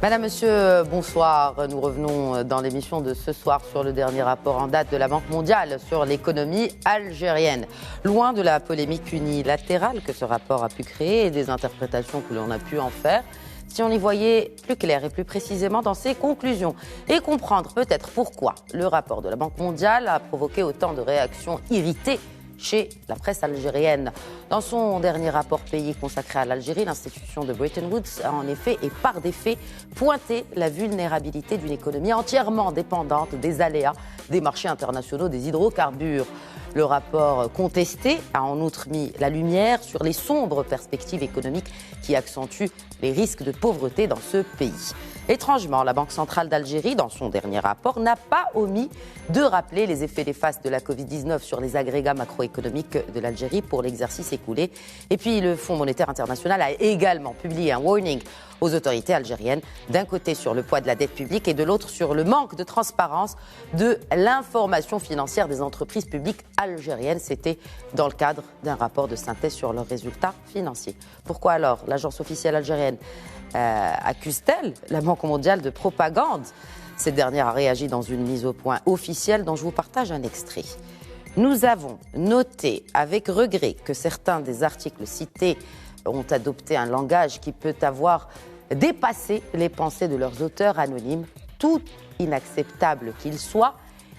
Madame, Monsieur, bonsoir. Nous revenons dans l'émission de ce soir sur le dernier rapport en date de la Banque mondiale sur l'économie algérienne. Loin de la polémique unilatérale que ce rapport a pu créer et des interprétations que l'on a pu en faire, si on y voyait plus clair et plus précisément dans ses conclusions et comprendre peut-être pourquoi le rapport de la Banque mondiale a provoqué autant de réactions irritées chez la presse algérienne. Dans son dernier rapport pays consacré à l'Algérie, l'institution de Bretton Woods a en effet et par des faits pointé la vulnérabilité d'une économie entièrement dépendante des aléas des marchés internationaux des hydrocarbures. Le rapport contesté a en outre mis la lumière sur les sombres perspectives économiques qui accentuent les risques de pauvreté dans ce pays. Étrangement, la Banque centrale d'Algérie, dans son dernier rapport, n'a pas omis de rappeler les effets néfastes de la Covid-19 sur les agrégats macroéconomiques de l'Algérie pour l'exercice écoulé. Et puis, le Fonds monétaire international a également publié un warning aux autorités algériennes, d'un côté sur le poids de la dette publique et de l'autre sur le manque de transparence de l'information financière des entreprises publiques algériennes. C'était dans le cadre d'un rapport de synthèse sur leurs résultats financiers. Pourquoi alors l'agence officielle algérienne accuse-t-elle la Banque mondiale de propagande? Cette dernière a réagi dans une mise au point officielle dont je vous partage un extrait. Nous avons noté avec regret que certains des articles cités ont adopté un langage qui peut avoir dépassé les pensées de leurs auteurs anonymes. Tout inacceptable qu'il soit,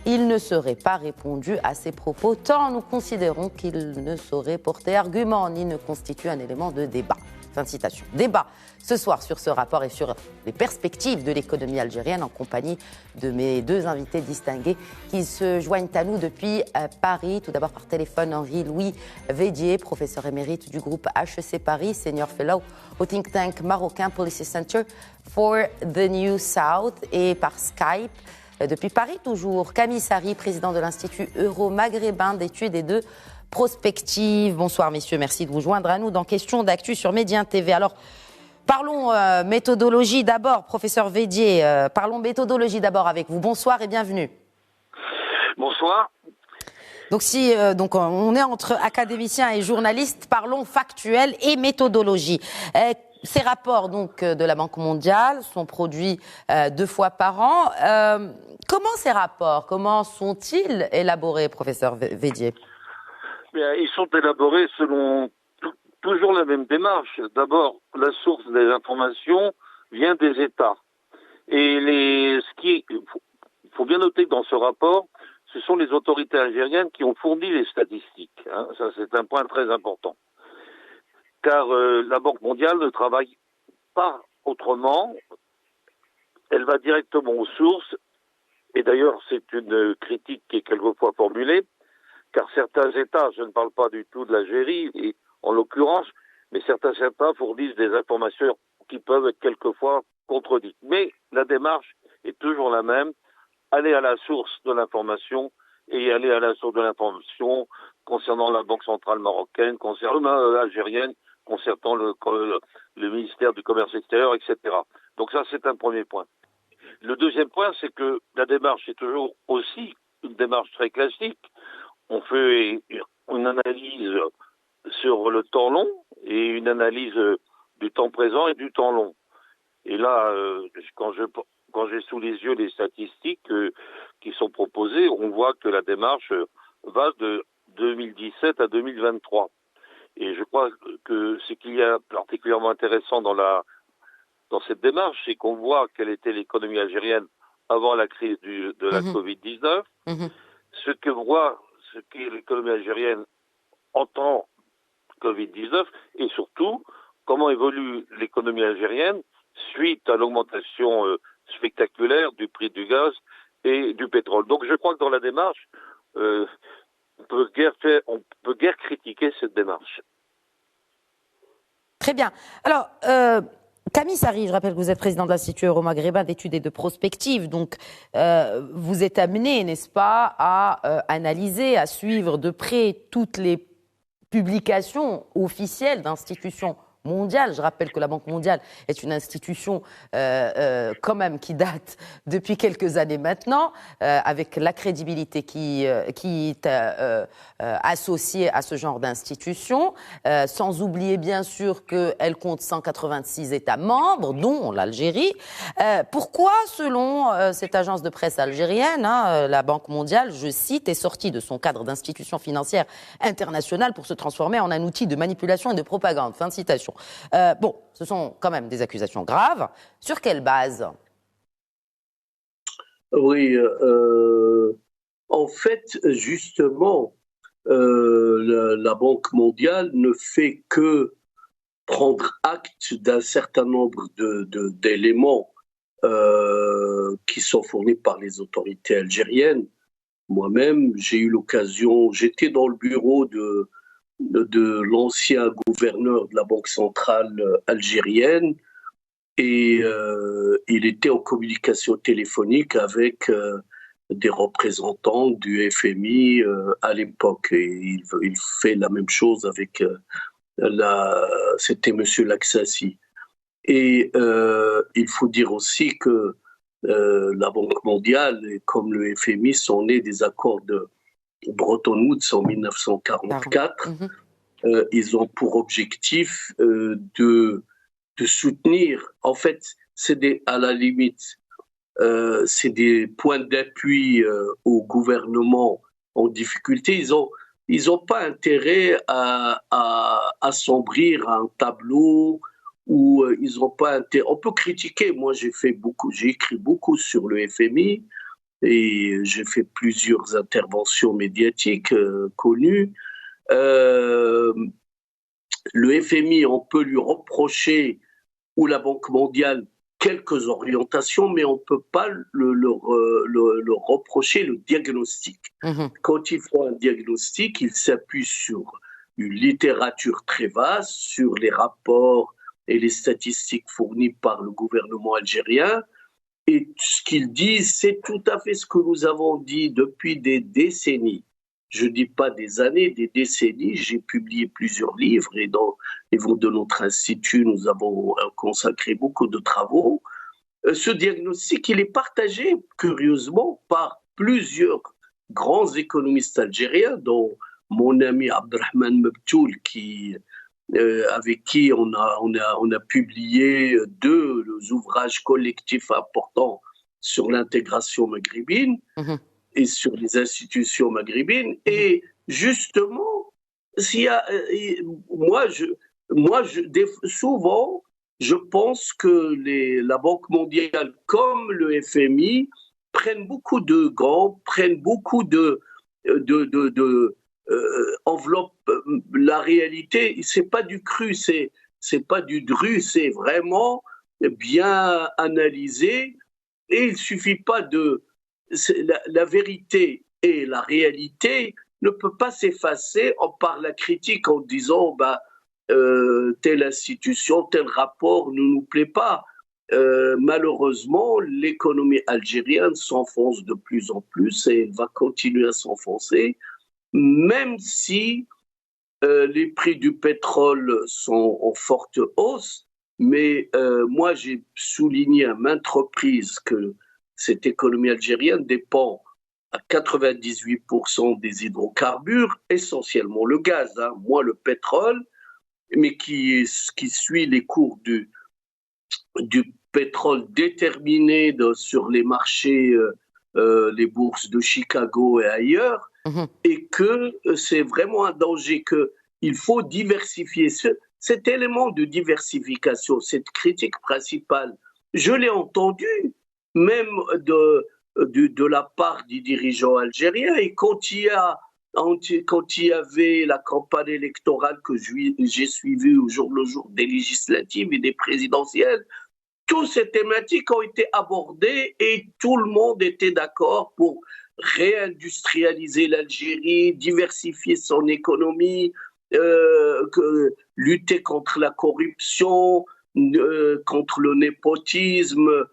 il ne serait pas répondu à ces propos, tant nous considérons qu'il ne saurait porter argument ni ne constitue un élément de débat. Fin de citation. Débat ce soir sur ce rapport et sur les perspectives de l'économie algérienne en compagnie de mes deux invités distingués qui se joignent à nous depuis Paris. Tout d'abord par téléphone, Henri-Louis Védier, professeur émérite du groupe HEC Paris, senior fellow au think tank marocain Policy Center for the New South, et par Skype, depuis Paris toujours, Camille Sari, président de l'Institut euro-maghrébin d'études et de prospective. Bonsoir messieurs, merci de vous joindre à nous dans Question d'actu sur Médien TV. Alors, parlons méthodologie d'abord, professeur Védier, parlons méthodologie d'abord avec vous. Bonsoir et bienvenue. Bonsoir. Donc donc on est entre académiciens et journalistes, parlons factuel et méthodologie. Ces rapports donc de la Banque mondiale sont produits 2 fois par an. Comment ces rapports, comment sont-ils élaborés, professeur Védier? Ils sont élaborés selon toujours la même démarche. D'abord, la source des informations vient des États. Et il faut bien noter que dans ce rapport, ce sont les autorités algériennes qui ont fourni les statistiques. Ça, c'est un point très important. Car la Banque mondiale ne travaille pas autrement. Elle va directement aux sources. Et d'ailleurs, c'est une critique qui est quelquefois formulée, car certains États, je ne parle pas du tout de l'Algérie, en l'occurrence, mais certains États fournissent des informations qui peuvent être quelquefois contredites. Mais la démarche est toujours la même, aller à la source de l'information et aller à la source de l'information concernant la Banque centrale marocaine, concernant l'algérienne, concernant le ministère du Commerce extérieur, etc. Donc ça, c'est un premier point. Le deuxième point, c'est que la démarche est toujours aussi une démarche très classique. On fait une analyse sur le temps long et une analyse du temps présent et du temps long. Et là, quand j'ai sous les yeux les statistiques qui sont proposées, on voit que la démarche va de 2017 à 2023. Et je crois que ce qu'il y a particulièrement intéressant dans cette démarche, c'est qu'on voit quelle était l'économie algérienne avant la crise de la Covid-19, ce qu'est l'économie algérienne en temps Covid-19, et surtout, comment évolue l'économie algérienne suite à l'augmentation spectaculaire du prix du gaz et du pétrole. Donc je crois que dans la démarche, on peut guère critiquer cette démarche. Très bien. Alors, Camille Sari, je rappelle que vous êtes président de l'Institut euro-maghrébin d'études et de prospective. Donc, vous êtes amené, n'est-ce pas, à analyser, à suivre de près toutes les publications officielles d'institutions mondiale. Je rappelle que la Banque mondiale est une institution quand même qui date depuis quelques années maintenant, avec la crédibilité qui est associée à ce genre d'institution, sans oublier bien sûr qu'elle compte 186 États membres, dont l'Algérie. Pourquoi, selon cette agence de presse algérienne, la Banque mondiale, je cite, est sortie de son cadre d'institution financière internationale pour se transformer en un outil de manipulation et de propagande. Fin de citation. Bon, ce sont quand même des accusations graves. Sur quelle base ? Oui, en fait, justement, la Banque mondiale ne fait que prendre acte d'un certain nombre d'éléments qui sont fournis par les autorités algériennes. Moi-même, j'ai eu l'occasion, j'étais dans le bureau de l'ancien gouverneur de la Banque centrale algérienne et il était en communication téléphonique avec des représentants du FMI à l'époque. Et il fait la même chose avec c'était Monsieur Laksasi. Et il faut dire aussi que la Banque mondiale, comme le FMI, sont nés des accords de Bretton Woods en 1944. Ils ont pour objectif de soutenir, en fait, à la limite, c'est des points d'appui au gouvernement en difficulté. Ils ont pas intérêt à assombrir un tableau où ils ont pas intérêt. On peut critiquer. Moi, j'ai écrit beaucoup sur le FMI et j'ai fait plusieurs interventions médiatiques connues. Le FMI, on peut lui reprocher, ou la Banque mondiale, quelques orientations, mais on ne peut pas le reprocher le diagnostic. Quand ils font un diagnostic, ils s'appuient sur une littérature très vaste, sur les rapports et les statistiques fournies par le gouvernement algérien. Et ce qu'ils disent, c'est tout à fait ce que nous avons dit depuis des décennies. Je ne dis pas des années, des décennies. J'ai publié plusieurs livres et dans les livres de notre institut, nous avons consacré beaucoup de travaux. Ce diagnostic, il est partagé, curieusement, par plusieurs grands économistes algériens, dont mon ami Abdelrahman Mebtoul, avec qui on a publié deux ouvrages collectifs importants sur l'intégration maghrébine et sur les institutions maghrébines. Et justement, souvent, je pense que la Banque mondiale, comme le FMI, prennent beaucoup de gants, prennent beaucoup enveloppe la réalité. C'est pas du cru, c'est pas du dru, c'est vraiment bien analysé. Et il suffit pas la vérité et la réalité ne peut pas s'effacer par la critique en disant telle institution, tel rapport ne nous plaît pas. Malheureusement, l'économie algérienne s'enfonce de plus en plus et elle va continuer à s'enfoncer. Même si les prix du pétrole sont en forte hausse, mais moi j'ai souligné à maintes reprises que cette économie algérienne dépend à 98% des hydrocarbures, essentiellement le gaz, moins le pétrole, mais qui suit les cours du pétrole déterminé sur les marchés, les bourses de Chicago et ailleurs. Et que c'est vraiment un danger, qu'il faut diversifier. Cet élément de diversification, cette critique principale, je l'ai entendu même de la part des dirigeants algériens. Et quand il y avait la campagne électorale que j'ai suivie au jour le jour des législatives et des présidentielles, toutes ces thématiques ont été abordées et tout le monde était d'accord pour réindustrialiser l'Algérie, diversifier son économie, lutter contre la corruption, contre le népotisme,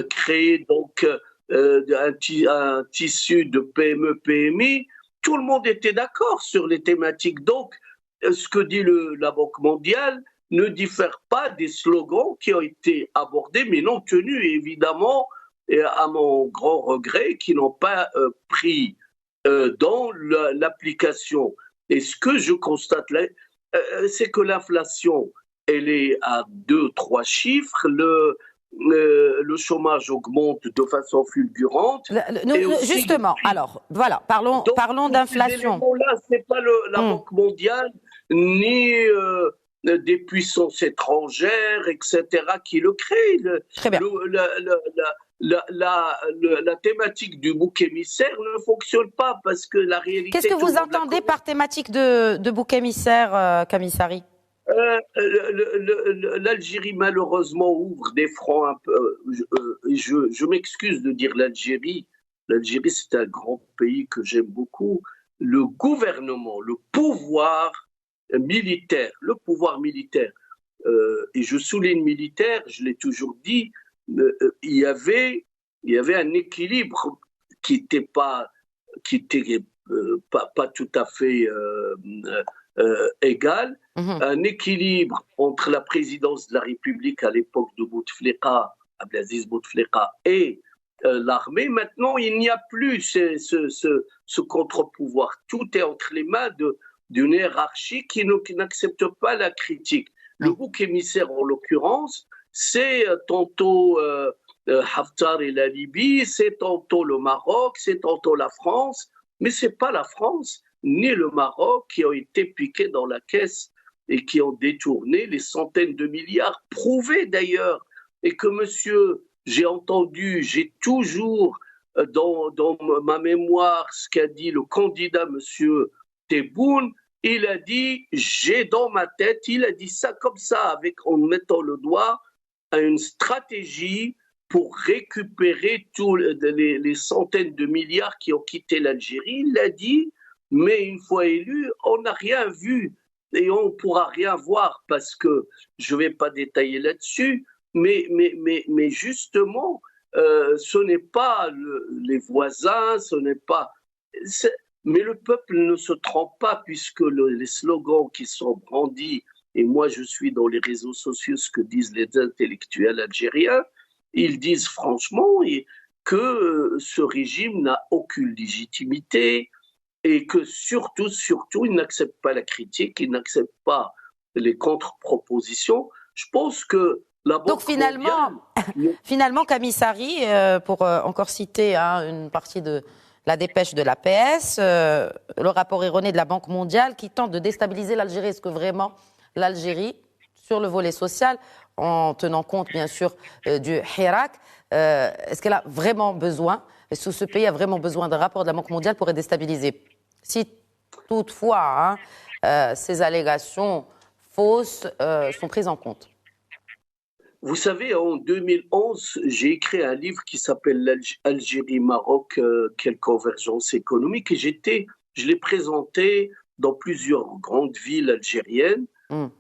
créer donc un tissu de PME, PMI. Tout le monde était d'accord sur les thématiques. Donc, ce que dit la Banque mondiale ne diffère pas des slogans qui ont été abordés mais non tenus, évidemment, et à mon grand regret, qui n'ont pas pris dans l'application. Et ce que je constate là, c'est que l'inflation, elle est à 2-3 chiffres, le chômage augmente de façon fulgurante. Justement, alors, voilà, parlons d'inflation. Là, ce n'est pas la Banque mondiale, ni des puissances étrangères, etc., qui le créent. Très bien. La thématique du bouc émissaire ne fonctionne pas parce que la réalité... Qu'est-ce que vous entendez par thématique de bouc émissaire, Kamissari ? L'Algérie, malheureusement, ouvre des fronts un peu... Je m'excuse de dire l'Algérie. L'Algérie, c'est un grand pays que j'aime beaucoup. Le gouvernement, le pouvoir militaire, et je souligne militaire, je l'ai toujours dit, il y avait un équilibre qui était pas tout à fait égal, un équilibre entre la présidence de la République à l'époque de Bouteflika, Abdelaziz Bouteflika, et l'armée. Maintenant, il n'y a plus ce contre-pouvoir. Tout est entre les mains d'une hiérarchie qui n'accepte pas la critique. Le bouc émissaire, en l'occurrence, c'est tantôt Haftar et la Libye, c'est tantôt le Maroc, c'est tantôt la France, mais ce n'est pas la France ni le Maroc qui ont été piqués dans la caisse et qui ont détourné les centaines de milliards, prouvés d'ailleurs, et que j'ai toujours dans ma mémoire ce qu'a dit le candidat monsieur Tebboune. Il a dit, j'ai dans ma tête, il a dit ça comme ça, en mettant le doigt à une stratégie pour récupérer tous les centaines de milliards qui ont quitté l'Algérie. Il l'a dit, mais une fois élu, on n'a rien vu et on ne pourra rien voir parce que je ne vais pas détailler là-dessus, mais justement, ce n'est pas les voisins, ce n'est pas... Mais le peuple ne se trompe pas puisque les slogans qui sont brandis, et moi je suis dans les réseaux sociaux ce que disent les intellectuels algériens, ils disent franchement que ce régime n'a aucune légitimité et que surtout, il n'accepte pas la critique, il n'accepte pas les contre-propositions. Je pense que la Banque Donc finalement, Kamissari, pour encore citer une partie de la dépêche de l'APS, le rapport erroné de la Banque mondiale qui tente de déstabiliser l'Algérie. Est-ce que vraiment l'Algérie, sur le volet social, en tenant compte bien sûr du Hirak, est-ce qu'elle a vraiment besoin, est-ce que ce pays a vraiment besoin d'un rapport de la Banque mondiale pour être déstabilisé? Si toutefois ces allégations fausses sont prises en compte. Vous savez, en 2011, j'ai écrit un livre qui s'appelle Algérie-Maroc, quelle convergence économique, et je l'ai présenté dans plusieurs grandes villes algériennes.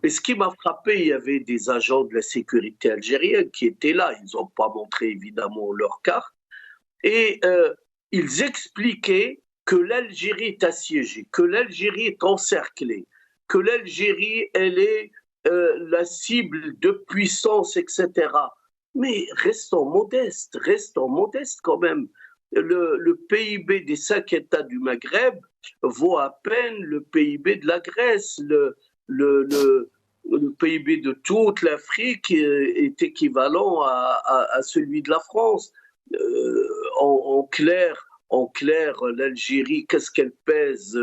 Et ce qui m'a frappé, il y avait des agents de la sécurité algérienne qui étaient là. Ils n'ont pas montré évidemment leur carte. Et ils expliquaient que l'Algérie est assiégée, que l'Algérie est encerclée, que l'Algérie, elle est la cible de puissance, etc. Mais restons modestes quand même. Le PIB des 5 États du Maghreb vaut à peine le PIB de la Grèce. Le PIB de toute l'Afrique est équivalent à celui de la France. En clair, l'Algérie, qu'est-ce qu'elle pèse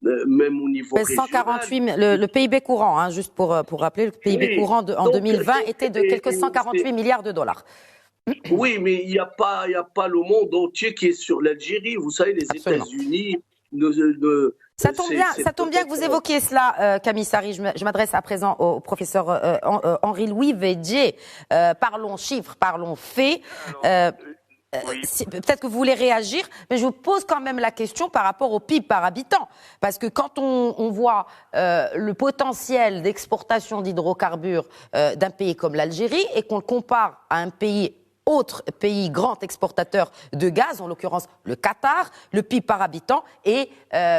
même au niveau régional. 148, le PIB courant, juste pour rappeler, le PIB courant en 2020 était de quelques 148 milliards de dollars. Oui, mais il n'y a pas le monde entier qui est sur l'Algérie. Vous savez, les États-Unis... Ça tombe bien que vous évoquiez cela, Kamissari. Je m'adresse à présent au professeur Henri-Louis Védier. Parlons chiffres, parlons faits. Oui. Peut-être que vous voulez réagir, mais je vous pose quand même la question par rapport au PIB par habitant. Parce que quand on voit le potentiel d'exportation d'hydrocarbures d'un pays comme l'Algérie et qu'on le compare à un pays autre pays grand exportateur de gaz, en l'occurrence le Qatar, le PIB par habitant est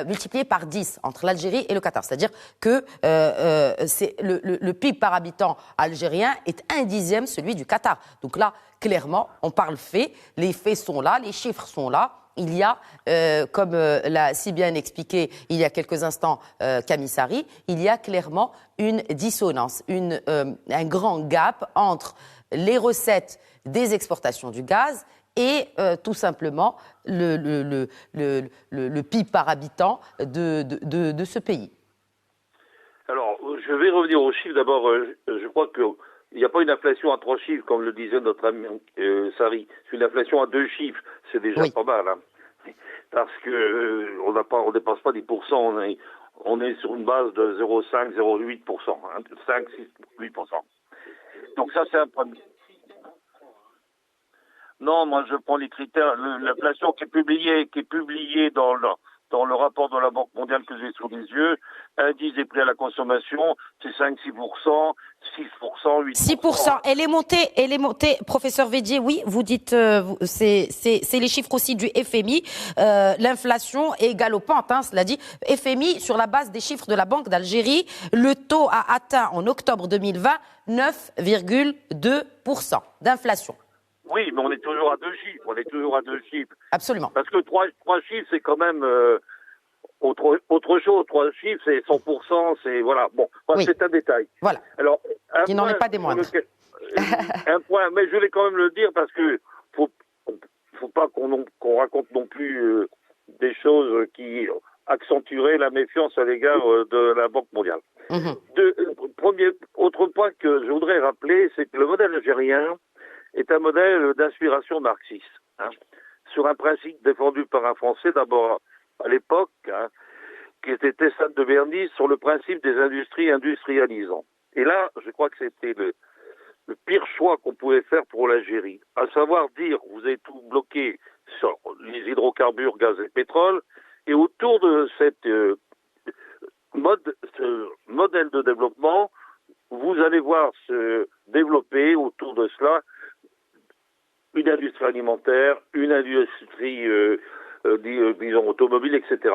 multiplié par 10 entre l'Algérie et le Qatar. C'est-à-dire que le PIB par habitant algérien est 1/10 celui du Qatar. Donc là, clairement, on parle fait, les faits sont là, les chiffres sont là. Il y a, comme l'a si bien expliqué il y a quelques instants Camille Sari, il y a clairement une dissonance, un grand gap entre les recettes des exportations du gaz et tout simplement le PIB par habitant de ce pays. Alors, je vais revenir aux chiffres. D'abord, je crois qu'il n'y a pas une inflation à 3 chiffres, comme le disait notre ami Sari. C'est une inflation à 2 chiffres. C'est déjà pas mal. Hein. Parce que on dépasse pas 10%. On est sur une base de 0,5, 0,8%. Hein, 5, 6, 8%. Donc ça, c'est un premier. Non, moi, je prends les critères. L'inflation qui est publiée dans le rapport de la Banque mondiale que j'ai sous les yeux, indice des prix à la consommation, c'est 5-6%, 6%, 8%. 6%. Elle est montée, professeur Védier, oui, vous dites, c'est les chiffres aussi du FMI. L'inflation est galopante, hein, cela dit. FMI, sur la base des chiffres de la Banque d'Algérie, le taux a atteint en octobre 2020 9,2% d'inflation. Oui, mais on est toujours à 2 chiffres. Absolument. Parce que 3 chiffres, c'est quand même autre chose. 3 chiffres, c'est 100%, c'est voilà. Bon, oui. C'est un détail. Voilà. Alors, qui n'en est pas des moindres. Un point, mais je voulais quand même le dire parce que faut pas qu'on raconte non plus des choses qui accentueraient la méfiance à l'égard de la Banque mondiale. Autre point que je voudrais rappeler, c'est que le modèle algérien est un modèle d'inspiration marxiste, hein, sur un principe défendu par un Français, d'abord à l'époque, hein, qui était Tessane de Bernis, sur le principe des industries industrialisant. Et là, je crois que c'était le pire choix qu'on pouvait faire pour l'Algérie, à savoir dire, vous avez tout bloqué sur les hydrocarbures, gaz et pétrole, et autour de ce modèle de développement, vous allez voir se développer autour de cela une industrie alimentaire, une industrie, disons, automobile, etc.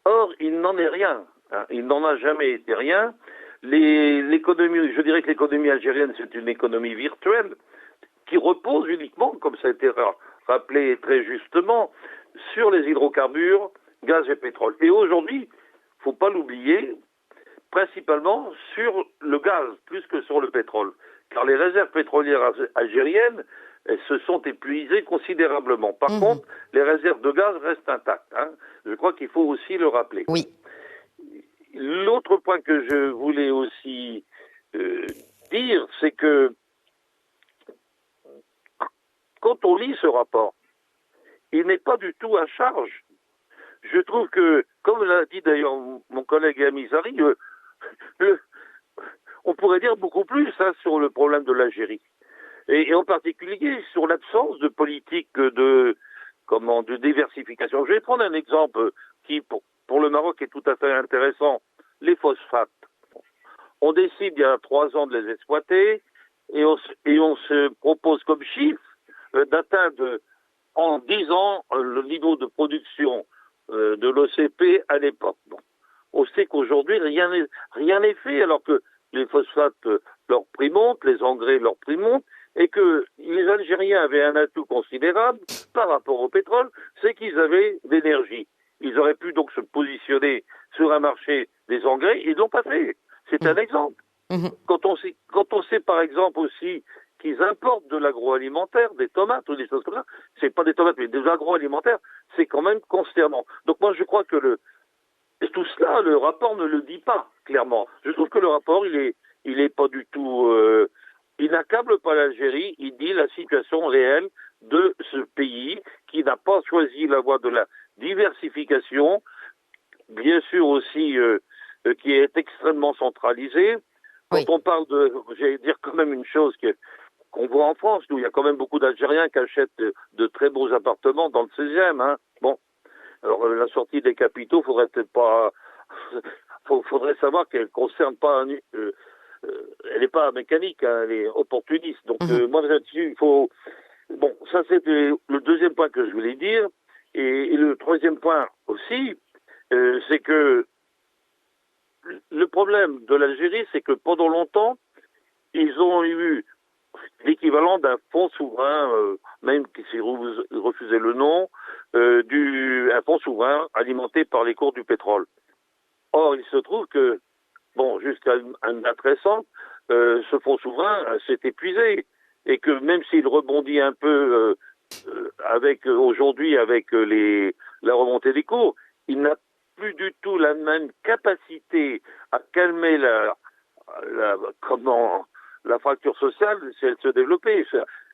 Or, il n'en est rien. Hein. Il n'en a jamais été rien. L'économie, je dirais que l'économie algérienne, c'est une économie virtuelle qui repose uniquement, comme ça a été rappelé très justement, sur les hydrocarbures, gaz et pétrole. Et aujourd'hui, faut pas l'oublier, principalement sur le gaz, plus que sur le pétrole. Car les réserves pétrolières algériennes, elles se sont épuisées considérablement. Par contre, les réserves de gaz restent intactes. Hein. Je crois qu'il faut aussi le rappeler. Oui. L'autre point que je voulais aussi dire, c'est que quand on lit ce rapport, il n'est pas du tout à charge. Je trouve que, comme l'a dit d'ailleurs mon collègue Ami Zari, on pourrait dire beaucoup plus hein, sur le problème de l'Algérie. Et en particulier sur l'absence de politique de diversification. Je vais prendre un exemple qui, pour le Maroc, est tout à fait intéressant. Les phosphates. On décide il y a 3 ans de les exploiter et on se propose comme chiffre d'atteindre en 10 ans le niveau de production de l'OCP à l'époque. Bon. On sait qu'aujourd'hui, rien n'est fait alors que les phosphates, leur prix monte, les engrais, leur prix monte, et que les Algériens avaient un atout considérable par rapport au pétrole, c'est qu'ils avaient d'énergie. Ils auraient pu donc se positionner sur un marché des engrais, ils l'ont pas fait. C'est un exemple. Quand on sait par exemple aussi qu'ils importent de l'agroalimentaire, des tomates ou des choses comme ça, c'est pas des tomates mais des agroalimentaires, c'est quand même consternant. Donc moi je crois que tout cela, le rapport ne le dit pas clairement. Je trouve que le rapport, il est pas du tout, il n'accable pas l'Algérie, il dit la situation réelle de ce pays qui n'a pas choisi la voie de la diversification, bien sûr aussi qui est extrêmement centralisé. Quand on parle j'allais dire quand même une chose qu'on voit en France, où il y a quand même beaucoup d'Algériens qui achètent de très beaux appartements dans le 16e. Hein. Bon, alors la sortie des capitaux, faudrait savoir qu'elle concerne pas elle n'est pas mécanique, hein, elle est opportuniste. Donc moi là-dessus, il faut Bon, ça c'était le deuxième point que je voulais dire. Et le troisième point aussi, c'est que le problème de l'Algérie, c'est que pendant longtemps, ils ont eu l'équivalent d'un fonds souverain, même qui s'est refusé le nom, un fonds souverain alimenté par les cours du pétrole. Or, il se trouve que, bon, jusqu'à une date récente, ce fonds souverain s'est épuisé et que même s'il rebondit un peu aujourd'hui avec la remontée des cours, il n'a plus du tout la même capacité à calmer la fracture sociale si elle se développait.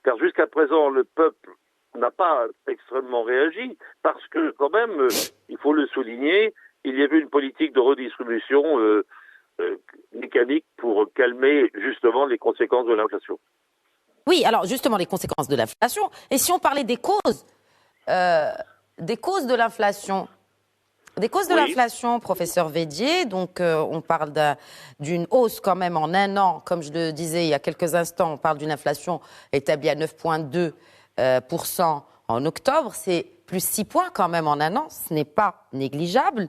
Car jusqu'à présent, le peuple n'a pas extrêmement réagi parce que, quand même, il faut le souligner, il y avait une politique de redistribution mécanique pour calmer justement les conséquences de l'inflation. Oui, alors justement les conséquences de l'inflation. Et si on parlait des causes de l'inflation, l'inflation, professeur Védier, donc on parle d'une hausse quand même en un an, comme je le disais il y a quelques instants, on parle d'une inflation établie à 9,2% en octobre, c'est plus 6 points quand même en un an, ce n'est pas négligeable.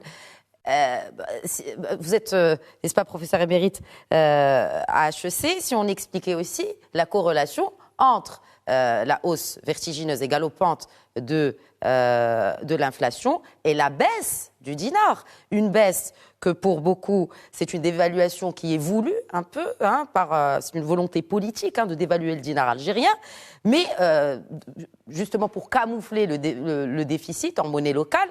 Vous êtes, n'est-ce pas, professeur émérite à HEC, si on expliquait aussi la corrélation entre la hausse vertigineuse et galopante de l'inflation et la baisse du dinar. Une baisse que pour beaucoup, c'est une dévaluation qui est voulue un peu, c'est une volonté politique de dévaluer le dinar algérien, mais justement pour camoufler le déficit en monnaie locale,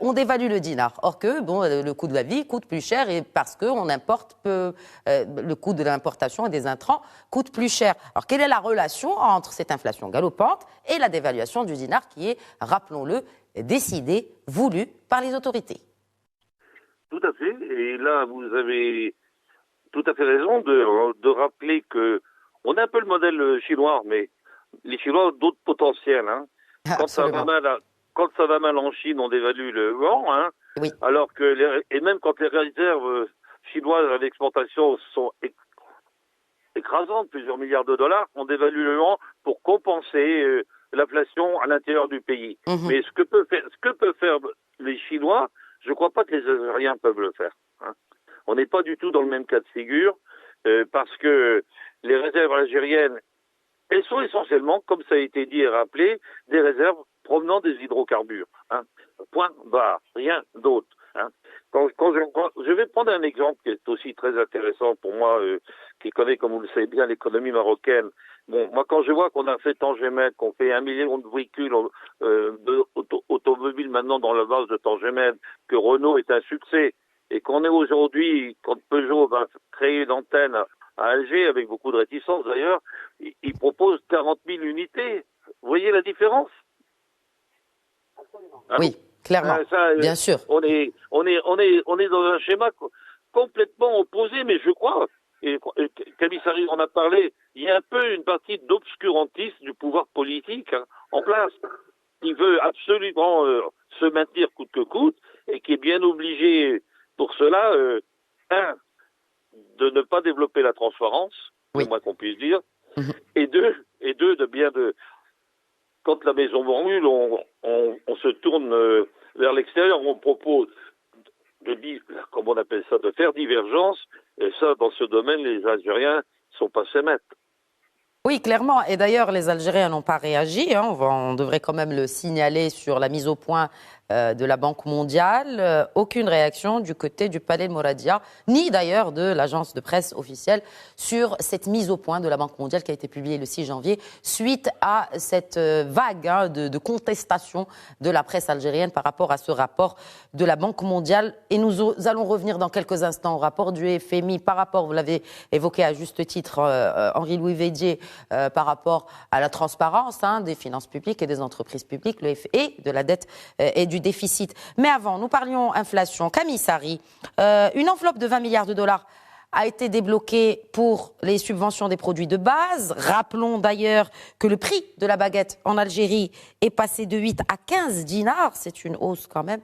on dévalue le dinar. Or que le coût de la vie coûte plus cher et parce qu'on importe le coût de l'importation et des intrants coûte plus cher. Alors quelle est la relation entre cette inflation galopante et la dévaluation du dinar qui est, rappelons-le, décidée, voulue par les autorités? Tout à fait. Et là, vous avez tout à fait raison de rappeler que on a un peu le modèle chinois, mais les Chinois ont d'autres potentiels. Quand ça va mal en Chine, on dévalue le yuan. Oui. Alors que et même quand les réserves chinoises à l'exportation sont écrasantes, plusieurs milliards de dollars, on dévalue le yuan pour compenser l'inflation à l'intérieur du pays. Mm-hmm. Mais ce que peuvent faire les Chinois, je ne crois pas que les Algériens peuvent le faire. On n'est pas du tout dans le même cas de figure, parce que les réserves algériennes, elles sont essentiellement, comme ça a été dit et rappelé, des réserves provenant des hydrocarbures. Point barre, rien d'autre. Je vais prendre un exemple qui est aussi très intéressant pour moi, qui connaît, comme vous le savez bien, l'économie marocaine. Bon, moi, quand je vois qu'on a fait Tangemed, qu'on fait 1 million de véhicules automobiles maintenant dans la base de Tangemed, que Renault est un succès, et qu'on est aujourd'hui, quand Peugeot va créer une antenne à Alger, avec beaucoup de réticence d'ailleurs, il propose 40 000 unités. Vous voyez la différence? Oui, clairement, bien sûr. On est dans un schéma complètement opposé, mais je crois, et Camille en a parlé, il y a un peu une partie d'obscurantisme du pouvoir politique en place, qui veut absolument se maintenir coûte que coûte, et qui est bien obligé pour cela, de ne pas développer la transparence, oui, le moins qu'on puisse dire, et deux, quand la maison brûle, on se tourne vers l'extérieur, on propose comme on appelle ça, de faire divergence, et ça, dans ce domaine, les Algériens ne sont pas ses maîtres. Oui, clairement. Et d'ailleurs, les Algériens n'ont pas réagi. On devrait quand même le signaler sur la mise au point de la Banque mondiale. Aucune réaction du côté du palais de Mouradia, ni d'ailleurs de l'agence de presse officielle sur cette mise au point de la Banque mondiale qui a été publiée le 6 janvier suite à cette vague de contestation de la presse algérienne par rapport à ce rapport de la Banque mondiale. Et nous allons revenir dans quelques instants au rapport du FMI par rapport, vous l'avez évoqué à juste titre, Henri-Louis Védier, par rapport à la transparence des finances publiques et des entreprises publiques, et de la dette et du déficit. Mais avant, nous parlions inflation. Camille Sari, une enveloppe de 20 milliards de dollars a été débloquée pour les subventions des produits de base. Rappelons d'ailleurs que le prix de la baguette en Algérie est passé de 8 à 15 dinars. C'est une hausse quand même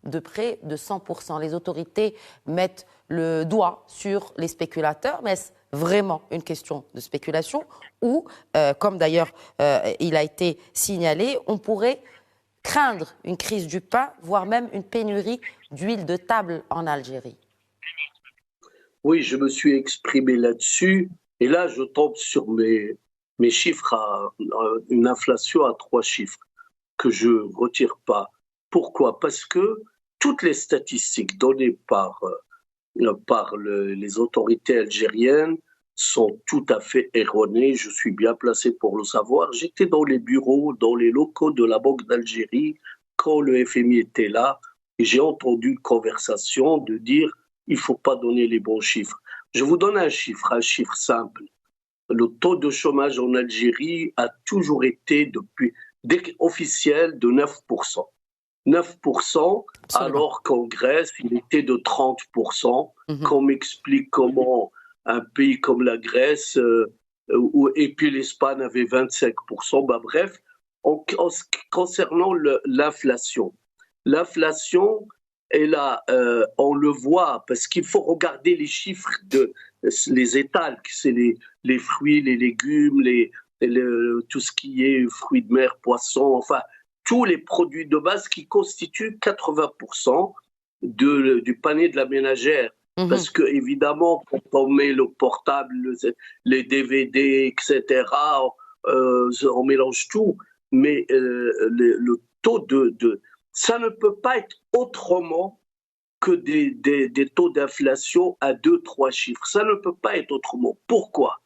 de près de 100%. Les autorités mettent le doigt sur les spéculateurs, mais est-ce vraiment une question de spéculation ou, comme d'ailleurs il a été signalé, on pourrait craindre une crise du pain, voire même une pénurie d'huile de table en Algérie? Oui, je me suis exprimé là-dessus et là, je tombe sur mes chiffres à une inflation à 3 chiffres que je ne retire pas. Pourquoi? Parce que toutes les statistiques données par les autorités algériennes sont tout à fait erronées. Je suis bien placé pour le savoir. J'étais dans les bureaux, dans les locaux de la Banque d'Algérie quand le FMI était là et j'ai entendu une conversation de dire il ne faut pas donner les bons chiffres. Je vous donne un chiffre simple. Le taux de chômage en Algérie a toujours été officiel de 9%. 9%, alors qu'en Grèce, il était de 30%, qu'on m'explique comment un pays comme la Grèce, et puis l'Espagne avait 25%. Bref, concernant l'inflation, et là, on le voit, parce qu'il faut regarder les chiffres les étals, c'est les fruits, les légumes, tout ce qui est fruits de mer, poissons, enfin, tous les produits de base qui constituent 80% du panier de la ménagère. Parce que, évidemment, quand on met le portable, les DVD, etc., on mélange tout, mais le taux ça ne peut pas être autrement que des taux d'inflation à 2-3 chiffres. Ça ne peut pas être autrement. Pourquoi?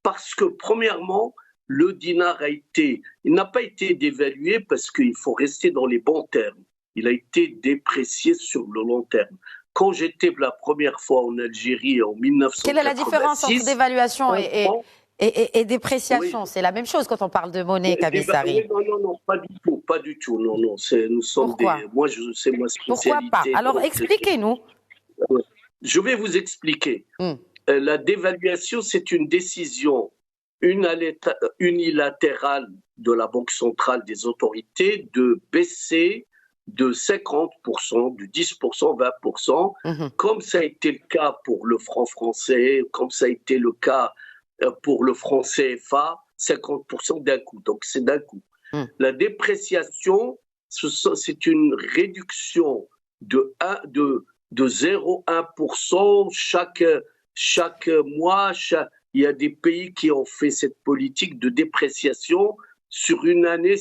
Parce que, premièrement, le dinar il n'a pas été dévalué parce qu'il faut rester dans les bons termes. Il a été déprécié sur le long terme. Quand j'étais la première fois en Algérie en 1986... Quelle est la différence entre dévaluation et dépréciation? Oui. C'est la même chose quand on parle de monnaie, Kamisari. Non, pas du tout. Non, nous sommes Pourquoi? Moi, c'est ma spécialité. Pourquoi pas? Alors, expliquez-nous. Je vais vous expliquer. La dévaluation, c'est une décision unilatérale de la Banque centrale des autorités de baisser de 50%, de 10%, 20%, comme ça a été le cas pour le franc français, comme ça a été le cas pour le franc CFA, 50% d'un coup. Donc, c'est d'un coup. La dépréciation, c'est une réduction de 0,1% chaque mois. Il y a des pays qui ont fait cette politique de dépréciation sur une année.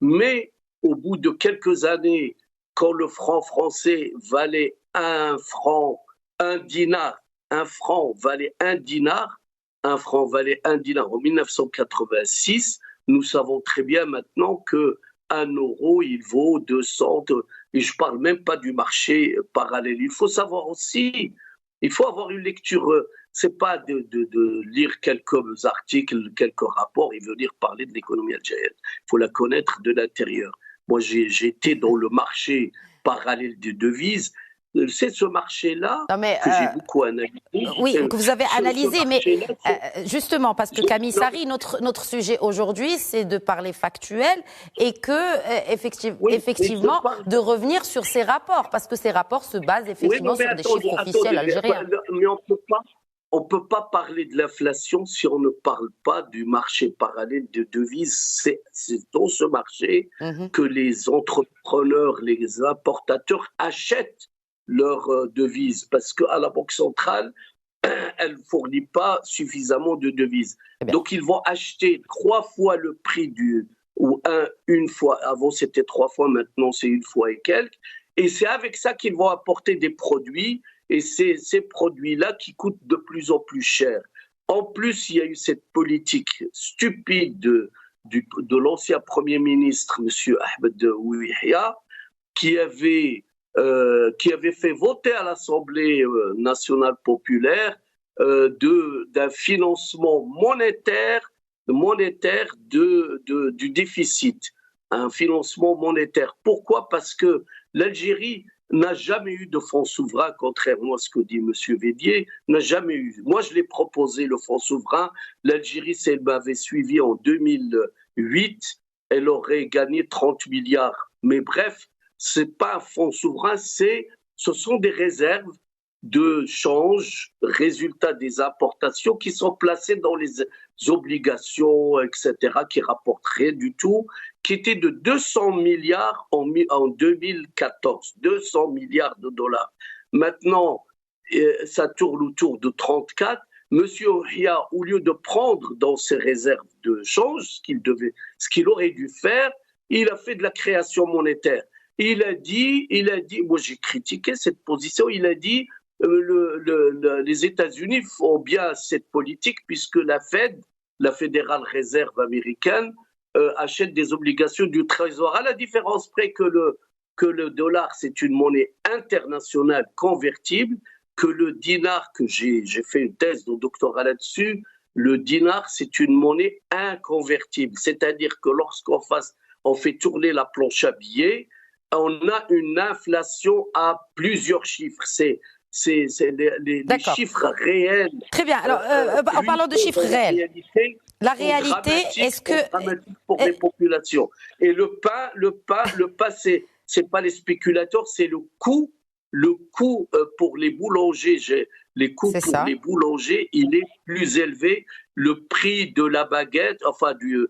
Mais au bout de quelques années, quand le franc français valait un franc valait un dinar en 1986, nous savons très bien maintenant que 1 euro, il vaut 200, et je ne parle même pas du marché parallèle. Il faut savoir aussi, il faut avoir une lecture, c'est pas de lire quelques articles, quelques rapports et venir parler de l'économie algérienne. Il faut la connaître de l'intérieur. Moi, j'ai été dans le marché parallèle des devises. C'est ce marché-là que j'ai beaucoup analysé. Oui, que vous avez analysé, mais justement, parce que Kamisari, notre sujet aujourd'hui, c'est de parler factuel et que, effectivement, de revenir sur ces rapports, parce que ces rapports se basent effectivement sur des chiffres officiels algériens. Mais on ne peut pas parler de l'inflation si on ne parle pas du marché parallèle de devises. C'est dans ce marché que les entrepreneurs, les importateurs achètent leurs devises, parce qu'à la Banque centrale, elle ne fournit pas suffisamment de devises. Donc, ils vont acheter 3 fois le prix une fois. Avant, c'était 3 fois, maintenant, c'est 1 fois et quelques. Et c'est avec ça qu'ils vont apporter des produits, et c'est ces produits-là qui coûtent de plus en plus cher. En plus, il y a eu cette politique stupide de l'ancien Premier ministre, M. Ahmed Ouihia, qui avait fait voter à l'Assemblée nationale populaire d'un financement monétaire du déficit, un financement monétaire. Pourquoi? Parce que l'Algérie n'a jamais eu de fonds souverain, contrairement à ce que dit M. Védier, n'a jamais eu. Moi, je l'ai proposé, le fonds souverain. L'Algérie, si elle m'avait suivi en 2008, elle aurait gagné 30 milliards. Mais bref, c'est pas un fonds souverain, ce sont des réserves de change, résultat des importations qui sont placées dans les obligations, etc., qui rapportent rien du tout, qui était de 200 milliards en 2014, 200 milliards de dollars. Maintenant, ça tourne autour de 34. Monsieur Ria, au lieu de prendre dans ses réserves de change, ce qu'il aurait dû faire, il a fait de la création monétaire. Il a dit, moi j'ai critiqué cette position, il a dit les États-Unis font bien cette politique puisque la Fed, la Fédérale Réserve américaine, achète des obligations du Trésor, à la différence près que le dollar c'est une monnaie internationale convertible, que le dinar, que j'ai fait une thèse de doctorat là-dessus, le dinar c'est une monnaie inconvertible, c'est-à-dire que lorsqu'on fait tourner la planche à billets, on a une inflation à plusieurs chiffres. C'est les chiffres réels. Très bien. Alors, en parlant de chiffres réels, la réalité, est-ce que dramatique pour les populations. Et le pain, c'est pas les spéculateurs, c'est le coût pour les boulangers. Les coûts pour les boulangers, il est plus élevé. Le prix de la baguette, enfin du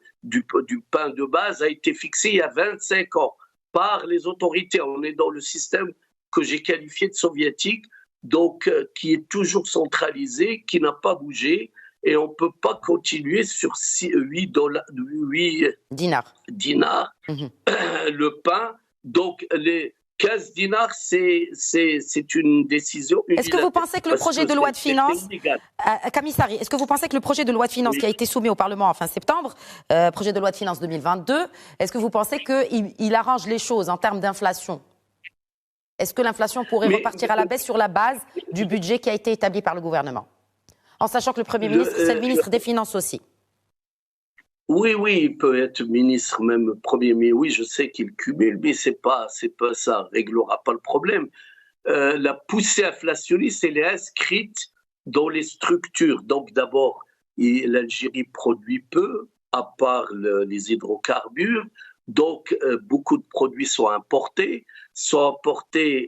pain de base, a été fixé il y a 25 ans par les autorités. On est dans le système que j'ai qualifié de soviétique, donc qui est toujours centralisé, qui n'a pas bougé, et on ne peut pas continuer sur 8 dinars. Le pain, donc les 15 dinars, c'est une décision unilatérale. Est-ce que vous pensez que le projet de loi de finances, Kamisari, est-ce que vous pensez que le projet de loi de finances qui a été soumis au Parlement en fin septembre, projet de loi de finances 2022, est-ce que vous pensez qu'il arrange les choses en termes d'inflation ? Est-ce que l'inflation pourrait repartir à la baisse sur la base du budget qui a été établi par le gouvernement ? En sachant que le Premier ministre, c'est le ministre des Finances aussi. Oui, il peut être ministre, même Premier ministre. Oui, je sais qu'il cumule, mais c'est pas ça réglera pas le problème. La poussée inflationniste, elle est inscrite dans les structures. Donc d'abord, l'Algérie produit peu, à part les hydrocarbures. Donc beaucoup de produits sont importés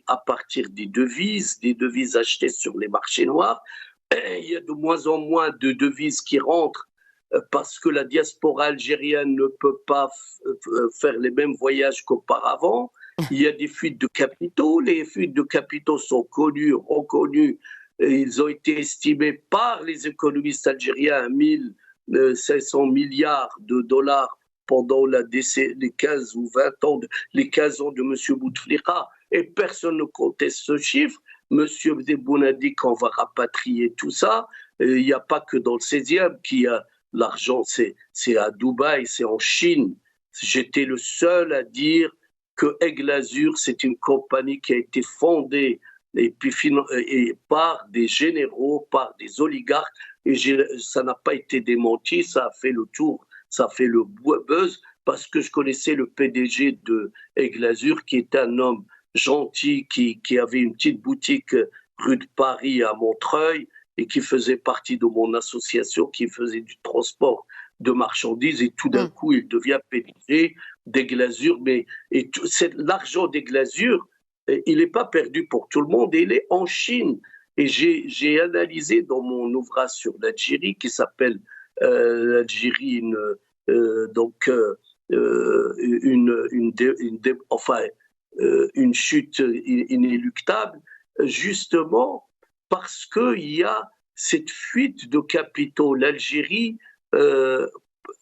à partir des devises achetées sur les marchés noirs. Il y a de moins en moins de devises qui rentrent parce que la diaspora algérienne ne peut pas faire les mêmes voyages qu'auparavant. Il y a des fuites de capitaux. Les fuites de capitaux sont connues, reconnues. Ils ont été estimés par les économistes algériens à 1500 milliards de dollars pendant les 15 ou 20 ans, les 15 ans de M. Bouteflika. Et personne ne conteste ce chiffre. M. Tebboune a dit qu'on va rapatrier tout ça. Il n'y a pas que dans le 16e qu'il y a l'argent, c'est à Dubaï, c'est en Chine. J'étais le seul à dire que Aigle Azur, c'est une compagnie qui a été fondée et par des généraux, par des oligarques, et ça n'a pas été démenti, ça a fait le tour, ça a fait le buzz, parce que je connaissais le PDG de Aigle Azur, qui est un homme gentil, qui avait une petite boutique rue de Paris à Montreuil, et qui faisait partie de mon association, qui faisait du transport de marchandises, et tout d'un coup, il devient PDG d'Aigle Azur. L'argent d'Aigle Azur, il n'est pas perdu pour tout le monde, il est en Chine. Et j'ai analysé dans mon ouvrage sur l'Algérie, qui s'appelle l'Algérie, une chute inéluctable, justement parce qu'il y a cette fuite de capitaux. L'Algérie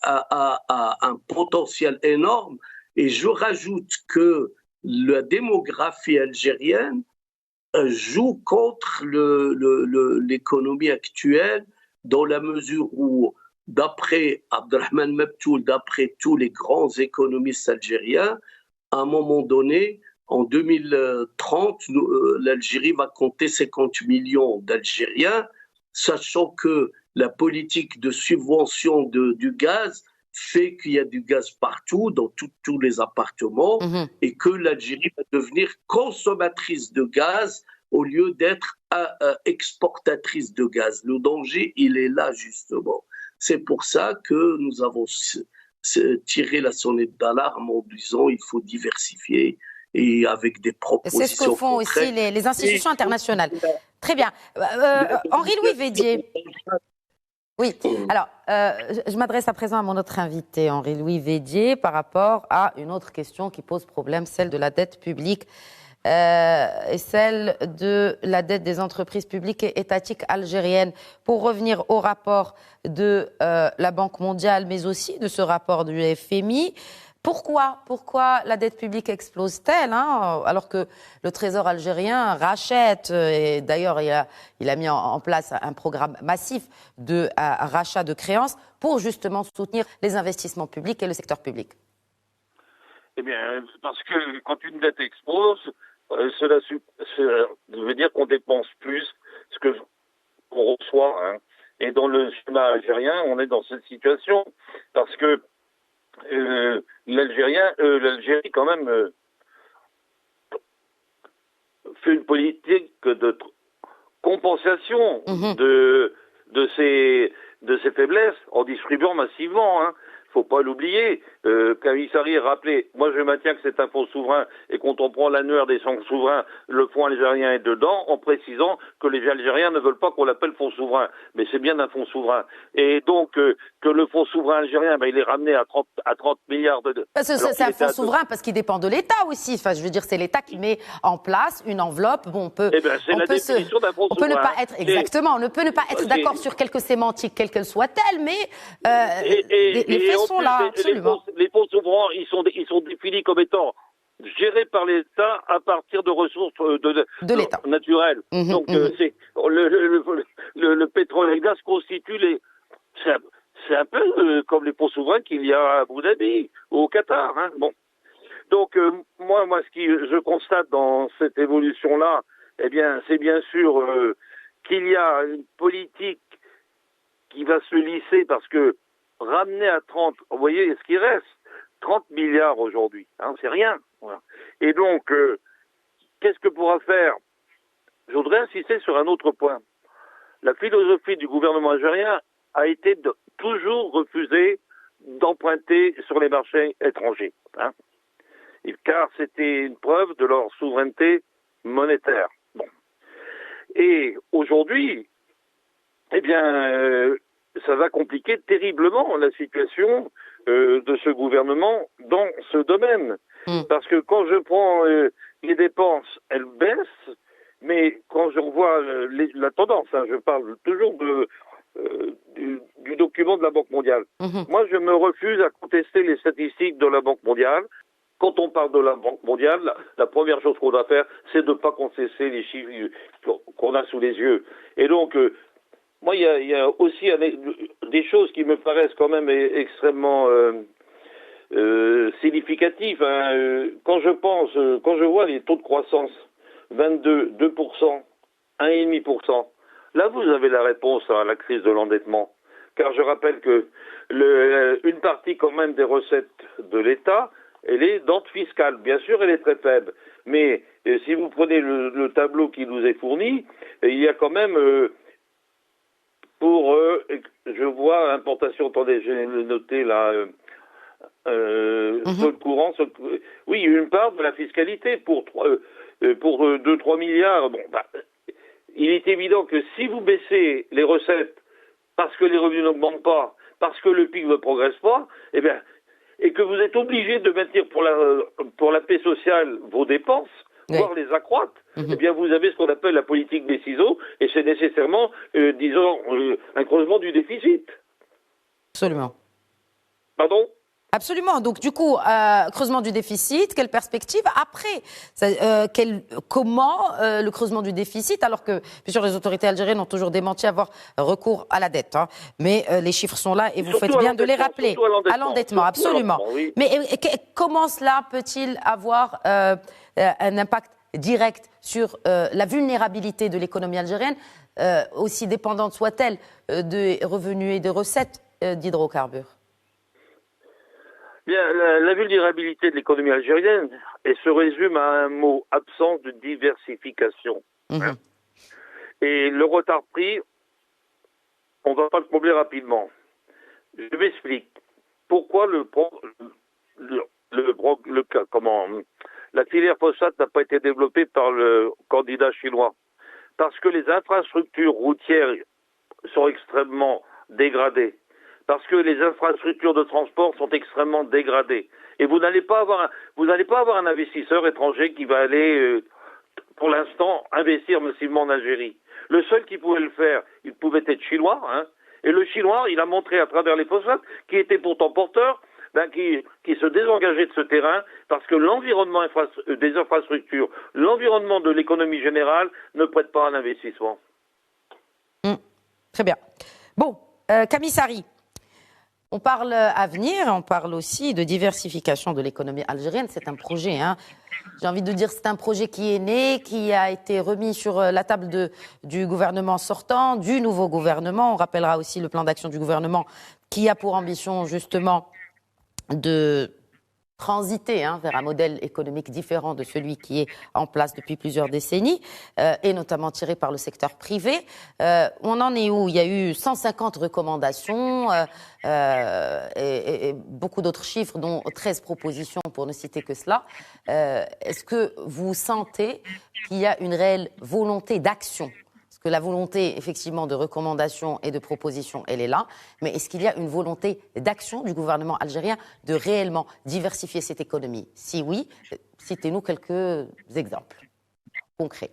a un potentiel énorme, et je rajoute que la démographie algérienne joue contre l'économie actuelle, dans la mesure où, d'après Abdelrahman Mebtoul, d'après tous les grands économistes algériens, à un moment donné, en 2030, l'Algérie va compter 50 millions d'Algériens, sachant que la politique de subvention du gaz fait qu'il y a du gaz partout, dans tous les appartements, et que l'Algérie va devenir consommatrice de gaz au lieu d'être exportatrice de gaz. Le danger, il est là, justement. C'est pour ça que nous avons tiré la sonnette d'alarme en disant il faut diversifier. et avec des propositions. C'est ce que font aussi les institutions internationales. Très bien. Henri-Louis Védier. Oui, alors je m'adresse à présent à mon autre invité, Henri-Louis Védier, par rapport à une autre question qui pose problème, celle de la dette publique et celle de la dette des entreprises publiques et étatiques algériennes. Pour revenir au rapport de la Banque mondiale, mais aussi de ce rapport du FMI, pourquoi la dette publique explose-t-elle, alors que le Trésor algérien rachète, et d'ailleurs il a mis en place un programme massif de rachat de créances pour justement soutenir les investissements publics et le secteur public? Eh bien, parce que quand une dette explose, cela veut dire qu'on dépense plus qu'on reçoit. Et dans le schéma algérien, on est dans cette situation parce que l'Algérie quand même fait une politique de compensation de ses faiblesses en distribuant massivement. Faut pas l'oublier. Karim Sari rappelé, moi je maintiens que c'est un fonds souverain et quand on prend l'annuaire des fonds souverains, le fonds algérien est dedans, en précisant que les Algériens ne veulent pas qu'on l'appelle fonds souverain, mais c'est bien un fonds souverain. Et donc que le fonds souverain algérien, il est ramené à 30 milliards de... Parce que c'est un fonds souverain parce qu'il dépend de l'État aussi. Enfin, je veux dire, c'est l'État qui met en place une enveloppe. Bon, on peut. C'est la définition d'un fonds souverain. On peut ne pas être exactement. On ne peut ne pas être d'accord sur quelques sémantiques, quelle qu'elle soit-elle, mais les faits sont là, absolument. Les fonds souverains, ils sont définis comme étant gérés par l'État à partir de ressources de l'État naturelles. Donc c'est le pétrole et le gaz constituent c'est un peu comme les fonds souverains qu'il y a à Abu Dhabi ou au Qatar. Bon. Donc moi ce que je constate dans cette évolution-là, eh bien c'est bien sûr qu'il y a une politique qui va se lisser parce que ramener à 30, vous voyez ce qui reste, 30 milliards aujourd'hui, c'est rien. Voilà. Et donc, qu'est-ce que pourra faire? Je voudrais insister sur un autre point. La philosophie du gouvernement algérien a été de toujours refuser d'emprunter sur les marchés étrangers. Car c'était une preuve de leur souveraineté monétaire. Bon. Et aujourd'hui, eh bien, ça va compliquer terriblement la situation de ce gouvernement dans ce domaine. Parce que quand je prends les dépenses, elles baissent, mais quand je revois la tendance, je parle toujours du document de la Banque mondiale. Moi, je me refuse à contester les statistiques de la Banque mondiale. Quand on parle de la Banque mondiale, la première chose qu'on doit faire, c'est de ne pas contester les chiffres qu'on a sous les yeux. Et donc, moi, il y a aussi des choses qui me paraissent quand même extrêmement significatives. Quand je vois les taux de croissance, 22, 2%, 1,5%, là vous avez la réponse à la crise de l'endettement. Car je rappelle que une partie quand même des recettes de l'État, elle est d'ordre fiscal. Bien sûr, elle est très faible. Mais si vous prenez le tableau qui nous est fourni, il y a quand même... je vois importation, attendez, j'ai noté là, sol courant, oui, une part de la fiscalité pour 2-3 milliards. Bon, il est évident que si vous baissez les recettes parce que les revenus n'augmentent pas, parce que le PIB ne progresse pas, eh bien, et que vous êtes obligé de maintenir pour la paix sociale vos dépenses, voire les accroître, eh bien vous avez ce qu'on appelle la politique des ciseaux, et c'est nécessairement, un creusement du déficit. Absolument. Pardon ? Absolument. Donc du coup, creusement du déficit, quelle perspective après comment le creusement du déficit, alors que bien sûr les autorités algériennes ont toujours démenti avoir recours à la dette, mais les chiffres sont là et vous faites bien de les rappeler. À l'endettement, absolument. Oui. Mais comment cela peut-il avoir un impact direct sur la vulnérabilité de l'économie algérienne, aussi dépendante soit-elle des revenus et des recettes d'hydrocarbures? Bien, la vulnérabilité de l'économie algérienne, elle se résume à un mot, absence de diversification. Et le retard pris, on ne va pas le combler rapidement. Je m'explique. Pourquoi la filière phosphate n'a pas été développée par le candidat chinois. Parce que les infrastructures routières sont extrêmement dégradées. Parce que les infrastructures de transport sont extrêmement dégradées. Et vous n'allez pas avoir un investisseur étranger qui va aller, pour l'instant, investir massivement en Algérie. Le seul qui pouvait le faire, il pouvait être chinois, hein. Et le chinois, il a montré à travers les phosphates, qui était pourtant porteur, qui se désengageait de ce terrain, parce que l'environnement des infrastructures, l'environnement de l'économie générale ne prête pas à l'investissement. Très bien. Bon, Camille Sari, on parle avenir, on parle aussi de diversification de l'économie algérienne. C'est un projet, hein. J'ai envie de dire, c'est un projet qui est né, qui a été remis sur la table du gouvernement sortant, du nouveau gouvernement. On rappellera aussi le plan d'action du gouvernement qui a pour ambition justement de transiter vers un modèle économique différent de celui qui est en place depuis plusieurs décennies, et notamment tiré par le secteur privé. On en est où? Il y a eu 150 recommandations et beaucoup d'autres chiffres, dont 13 propositions pour ne citer que cela. Est-ce que vous sentez qu'il y a une réelle volonté d'action? Que la volonté, effectivement, de recommandation et de proposition, elle est là. Mais est-ce qu'il y a une volonté d'action du gouvernement algérien de réellement diversifier cette économie? Si oui, citez-nous quelques exemples concrets.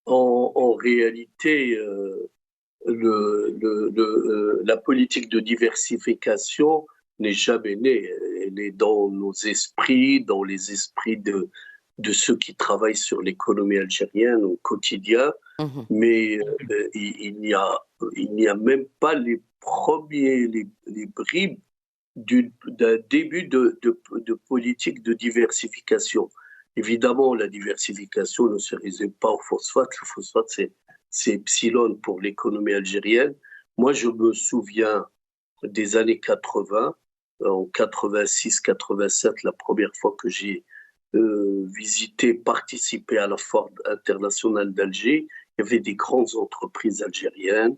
En réalité, la politique de diversification n'est jamais née. Elle est dans nos esprits, dans les esprits de ceux qui travaillent sur l'économie algérienne au quotidien, mais il n'y a même pas les bribes d'un début de politique de diversification. Évidemment, la diversification ne se résume pas au phosphate. Le phosphate, c'est epsilon pour l'économie algérienne. Moi, je me souviens des années 80, en 86-87, la première fois que j'ai participer à la Foire internationale d'Alger. Il y avait des grandes entreprises algériennes,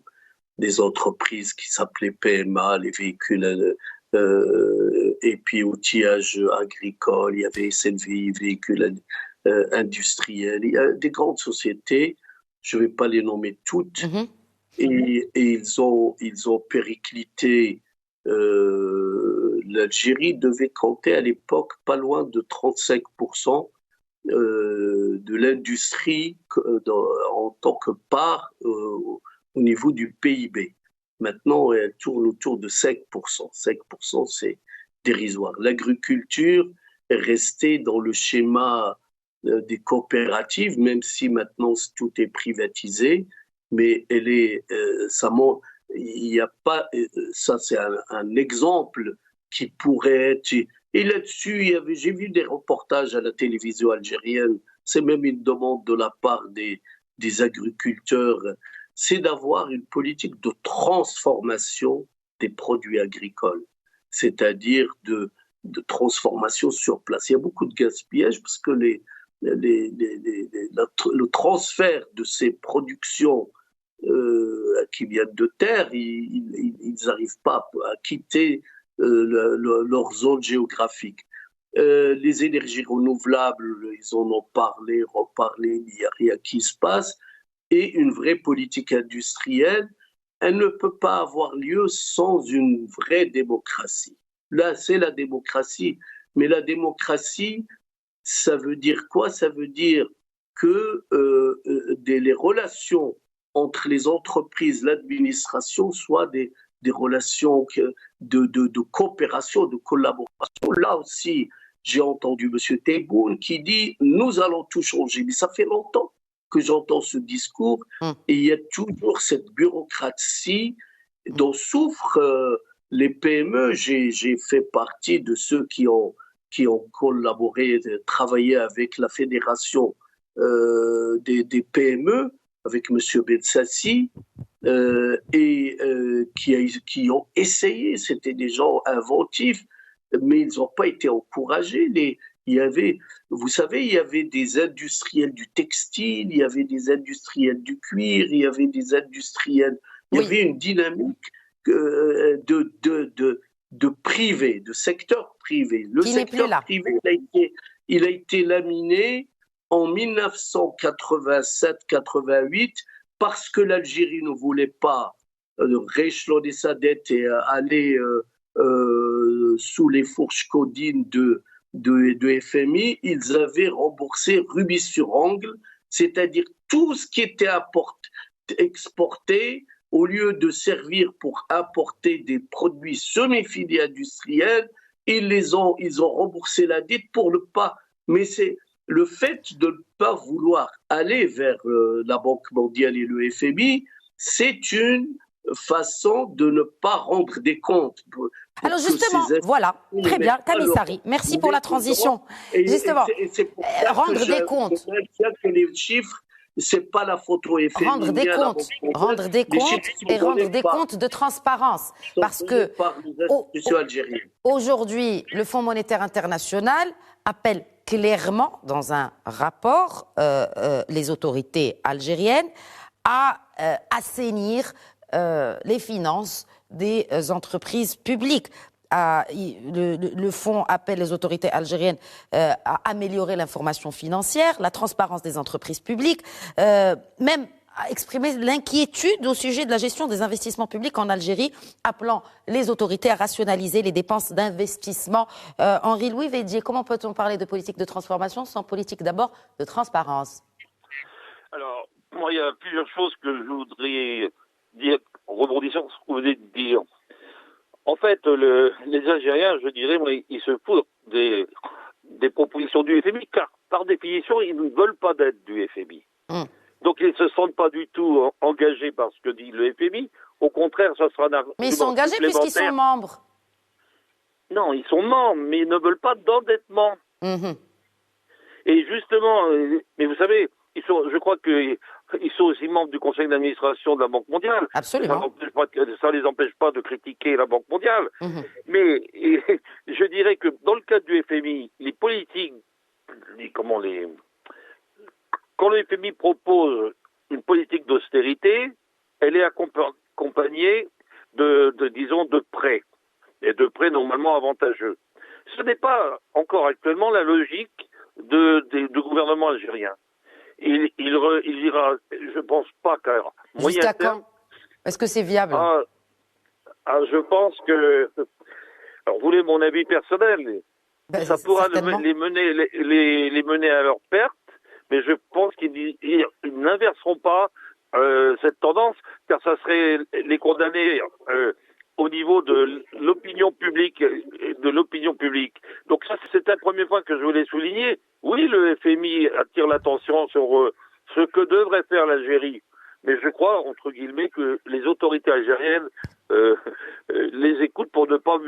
des entreprises qui s'appelaient PMA, les véhicules, et puis outillage agricole, il y avait SNVI, véhicules industriels, il y a des grandes sociétés, je ne vais pas les nommer toutes, et ils ont périclité. L'Algérie devait compter à l'époque pas loin de 35% de l'industrie en tant que part au niveau du PIB. Maintenant, elle tourne autour de 5%. 5%, c'est dérisoire. L'agriculture est restée dans le schéma des coopératives, même si maintenant tout est privatisé, mais elle est, il n'y a pas, ça c'est un exemple qui pourrait être. Et là-dessus, j'ai vu des reportages à la télévision algérienne, c'est même une demande de la part des agriculteurs, c'est d'avoir une politique de transformation des produits agricoles, c'est-à-dire de transformation sur place. Il y a beaucoup de gaspillage parce que le transfert de ces productions qui viennent de terre, ils n'arrivent pas à quitter leur zone géographique. Les énergies renouvelables, ils en ont parlé, reparlé, il n'y a rien qui se passe. Et une vraie politique industrielle, elle ne peut pas avoir lieu sans une vraie démocratie. Là, c'est la démocratie. Mais la démocratie, ça veut dire quoi? Ça veut dire que les relations entre les entreprises, l'administration, soient des relations de coopération, de collaboration. Là aussi, j'ai entendu M. Tebboune qui dit « nous allons tout changer ». Mais ça fait longtemps que j'entends ce discours et il y a toujours cette bureaucratie dont souffrent les PME. J'ai fait partie de ceux qui ont collaboré, travaillé avec la fédération des PME, avec M. Bensassi, et qui ont essayé, c'était des gens inventifs, mais ils n'ont pas été encouragés. Vous savez, il y avait des industriels du textile, il y avait des industriels du cuir, il y avait des industriels... Il y avait une dynamique de privé, de secteur privé. Le Qui n'est plus là. secteur privé, il a été laminé en 1987-88 parce que l'Algérie ne voulait pas rééchelonner sa dette et aller sous les fourches codines de FMI. Ils avaient remboursé rubis sur ongle, c'est-à-dire tout ce qui était exporté, au lieu de servir pour importer des produits semi-finis industriels, ils ont remboursé la dette pour ne pas. Mais c'est le fait de ne pas vouloir aller vers la Banque mondiale et le FMI, c'est une façon de ne pas rendre des comptes. Alors justement, voilà, très bien, Camille Sari, merci pour la transition. Justement, rendre des comptes. Que les chiffres, c'est pas la photo FMI. Rendre des comptes et rendre des comptes de transparence. Parce que aujourd'hui, le Fonds monétaire international appelle clairement dans un rapport les autorités algériennes à assainir les finances des entreprises publiques. Le fonds appelle les autorités algériennes à améliorer l'information financière, la transparence des entreprises publiques, même à exprimer l'inquiétude au sujet de la gestion des investissements publics en Algérie, appelant les autorités à rationaliser les dépenses d'investissement. Henri-Louis Védier, comment peut-on parler de politique de transformation sans politique d'abord de transparence? Alors, moi, il y a plusieurs choses que je voudrais dire, rebondissant sur ce que vous venez de dire. En fait, les Algériens, je dirais, moi, ils se foutent des propositions du FMI, car par définition, ils ne veulent pas d'aide du FMI. Donc, ils ne se sentent pas du tout engagés par ce que dit le FMI. Au contraire, ça sera un argument. Mais ils sont engagés puisqu'ils sont membres. Non, ils sont membres, mais ils ne veulent pas d'endettement. Et justement, mais vous savez, je crois qu'ils sont aussi membres du conseil d'administration de la Banque mondiale. Absolument. Ça ne les empêche pas de critiquer la Banque mondiale. Mais je dirais que dans le cadre du FMI, les politiques, quand le FMI propose une politique d'austérité, elle est accompagnée disons, de prêts. Et de prêts normalement avantageux. Ce n'est pas encore actuellement la logique du gouvernement algérien. Il ira, je pense pas qu'à moyen terme. Est-ce que c'est viable? Je pense que. Alors, vous voulez mon avis personnel? Ça pourra les mener à leur perte, mais je pense qu'ils n'inverseront pas cette tendance, car ça serait les condamner au niveau de l'opinion publique, Donc ça, c'est un premier point que je voulais souligner. Oui, le FMI attire l'attention sur ce que devrait faire l'Algérie. Mais je crois, entre guillemets, que les autorités algériennes les écoutent pour ne pas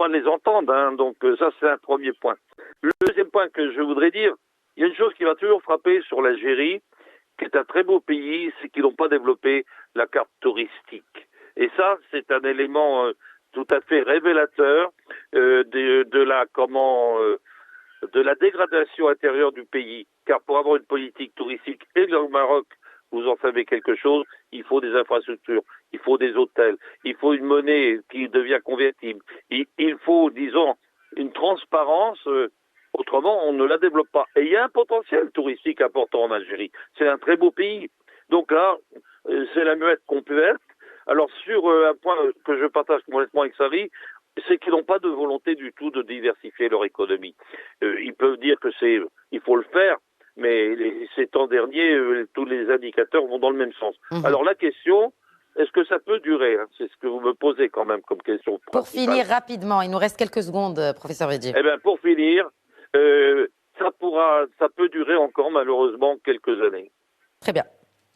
les entendre. Donc ça, c'est un premier point. Le deuxième point que je voudrais dire, il y a une chose qui va toujours frapper sur l'Algérie, qui est un très beau pays, c'est qu'ils n'ont pas développé la carte touristique. Et ça, c'est un élément tout à fait révélateur de la dégradation intérieure du pays. Car pour avoir une politique touristique, et le Maroc, vous en savez quelque chose, il faut des infrastructures, il faut des hôtels, il faut une monnaie qui devient convertible, il faut, disons, une transparence, autrement on ne la développe pas. Et il y a un potentiel touristique important en Algérie. C'est un très beau pays. Donc là, c'est la muette qu'on peut être. Alors sur un point que je partage complètement avec Sari, c'est qu'ils n'ont pas de volonté du tout de diversifier leur économie. Ils peuvent dire que il faut le faire, mais ces temps derniers, tous les indicateurs vont dans le même sens. Alors la question, est-ce que ça peut durer? C'est ce que vous me posez quand même comme question principale. Pour finir rapidement, il nous reste quelques secondes, professeur Védier. Eh bien, pour finir, ça peut durer encore malheureusement quelques années. Très bien.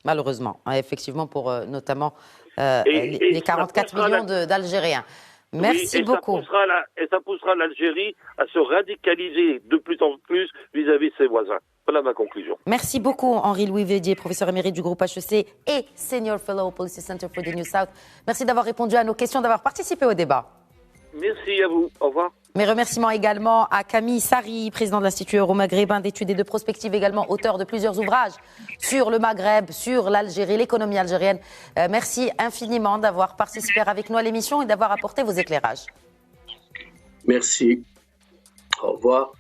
Malheureusement, effectivement, pour notamment les 44 millions d'Algériens. Merci beaucoup. Ça poussera l'Algérie à se radicaliser de plus en plus vis-à-vis de ses voisins. Voilà ma conclusion. Merci beaucoup, Henri-Louis Védier, professeur émérite du groupe HEC et Senior Fellow au Policy Center for the New South. Merci d'avoir répondu à nos questions, d'avoir participé au débat. Merci à vous. Au revoir. Mes remerciements également à Camille Sari, président de l'Institut euro-maghrébin d'études et de prospective, également auteur de plusieurs ouvrages sur le Maghreb, sur l'Algérie, l'économie algérienne. Merci infiniment d'avoir participé avec nous à l'émission et d'avoir apporté vos éclairages. Merci. Au revoir.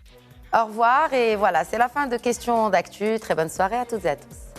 Au revoir et voilà, c'est la fin de Questions d'actu. Très bonne soirée à toutes et à tous.